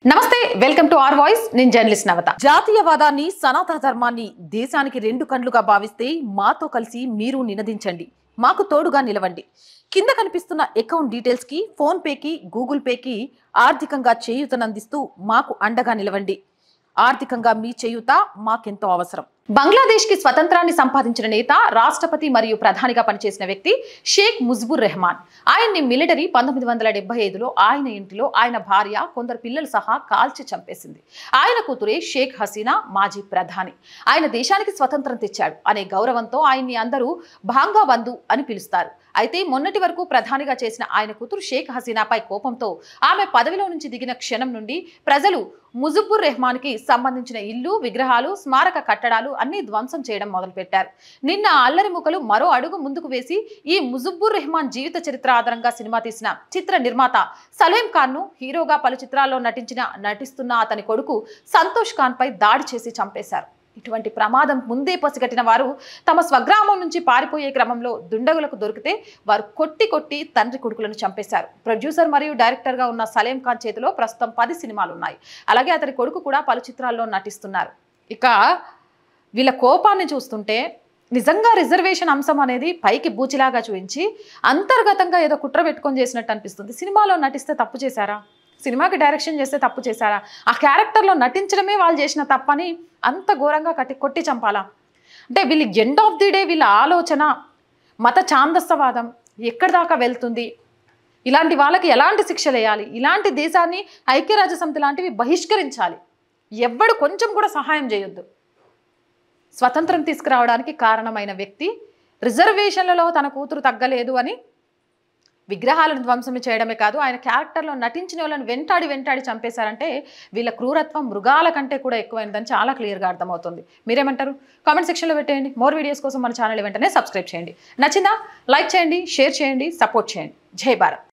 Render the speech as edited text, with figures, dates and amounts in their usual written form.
నమస్తే welcome to our voice నేను journalist నవత జాతీయవాదాన్ని సనాతన ధర్మాన్ని దేశానికి రెండు కండ్లుగా భావిస్తే మాతో కలిసి మీరు నినదించండి మాకు తోడుగా నిలవండి కింద కనిపిస్తున్న అకౌంట్ డీటెయిల్స్ కి ఫోన్ పేకి గూగుల్ పేకి ఆర్థికంగా చేయూతనందిస్తూ మాకు అండగా నిలవండి ఆర్థికంగా మీ చేయూత మాకెంతో అవసరం బంగ్లాదేశ్ కి స్వతంత్రాన్ని సంపాదించిన నేత రాష్ట్రపతి మరియు ప్రధానిగా పనిచేసిన వ్యక్తి షేక్ ముజిబుర్ రెహమాన్ ఆయన్ని మిలిటరీ 1975లో ఆయన ఇంటిలో ఆయన భార్య కొందరు పిల్లలు సహా కాల్చి చంపేసింది ఆయన కూతురే షేక్ హసీనా మాజీ ప్రధాని ఆయన దేశానికి స్వతంత్రం తెచ్చాడు అనే గౌరవంతో ఆయన్ని అందరూ భాంగా బంధు అని పిలుస్తారు అయితే మొన్నటి వరకు ప్రధానిగా చేసిన ఆయన కూతురు షేక్ హసీనాపై కోపంతో ఆమె పదవిలో నుంచి దిగిన క్షణం నుండి ప్రజలు ముజిబుర్ రెహమాన్ కి సంబంధించిన ఇల్లు విగ్రహాలు స్మారక కట్టడాలు అన్ని ధ్వంసం చేయడం మొదలుపెట్టారు నిన్న అల్లరి ముఖలు మరో అడుగు ముందుకు వేసి ఈ ముజిబుర్ రెహమాన్ జీవిత చరిత్ర ఆధారంగా సినిమా తీసిన చిత్ర నిర్మాత సలేం ఖాన్ ను హీరోగా పలు చిత్రాల్లో నటిస్తున్న అతని కొడుకు సంతోష్ ఖాన్ పై దాడి చేసి చంపేశారు ఇటువంటి ప్రమాదం ముందే పసిగట్టిన వారు తమ స్వగ్రామం నుంచి పారిపోయే క్రమంలో దుండగులకు దొరికితే వారు కొట్టి తండ్రి కొడుకులను చంపేశారు ప్రొడ్యూసర్ మరియు డైరెక్టర్ గా ఉన్న సలేం ఖాన్ చేతిలో ప్రస్తుతం 10 సినిమాలు ఉన్నాయి అలాగే అతని కొడుకు కూడా పలు చిత్రాల్లో నటిస్తున్నారు ఇక వీళ్ళ కోపాన్ని చూస్తుంటే నిజంగా రిజర్వేషన్ అంశం అనేది పైకి బూచిలాగా చూపించి అంతర్గతంగా ఏదో కుట్ర పెట్టుకొని చేసినట్టు అనిపిస్తుంది సినిమాలో నటిస్తే తప్పు చేశారా సినిమాకి డైరెక్షన్ చేస్తే తప్పు చేశారా ఆ క్యారెక్టర్లో నటించడమే వాళ్ళు చేసిన తప్పని అంత ఘోరంగా కొట్టి చంపాలా అంటే వీళ్ళ ఎండ్ ఆఫ్ ది డే వీళ్ళ ఆలోచన మత ఛాందస్సవాదం ఎక్కడి దాకా వెళ్తుంది ఇలాంటి వాళ్ళకి ఎలాంటి శిక్షలు వేయాలి ఇలాంటి దేశాన్ని ఐక్యరాజ్యసమితి లాంటివి బహిష్కరించాలి ఎవ్వడు కొంచెం కూడా సహాయం చేయొద్దు స్వతంత్రం తీసుకురావడానికి కారణమైన వ్యక్తి రిజర్వేషన్లలో తన కూతురు తగ్గలేదు అని విగ్రహాలను ధ్వంసం చేయడమే కాదు ఆయన క్యారెక్టర్లో నటించిన వాళ్ళని వెంటాడి చంపేశారంటే వీళ్ళ క్రూరత్వం మృగాల కంటే కూడా ఎక్కువైందని చాలా క్లియర్గా అర్థమవుతుంది మీరేమంటారు కామెంట్ సెక్షన్లో పెట్టేయండి మోర్ వీడియోస్ కోసం మన ఛానల్ వెంటనే సబ్స్క్రైబ్ చేయండి నచ్చిందా లైక్ చేయండి షేర్ చేయండి సపోర్ట్ చేయండి జై భారత్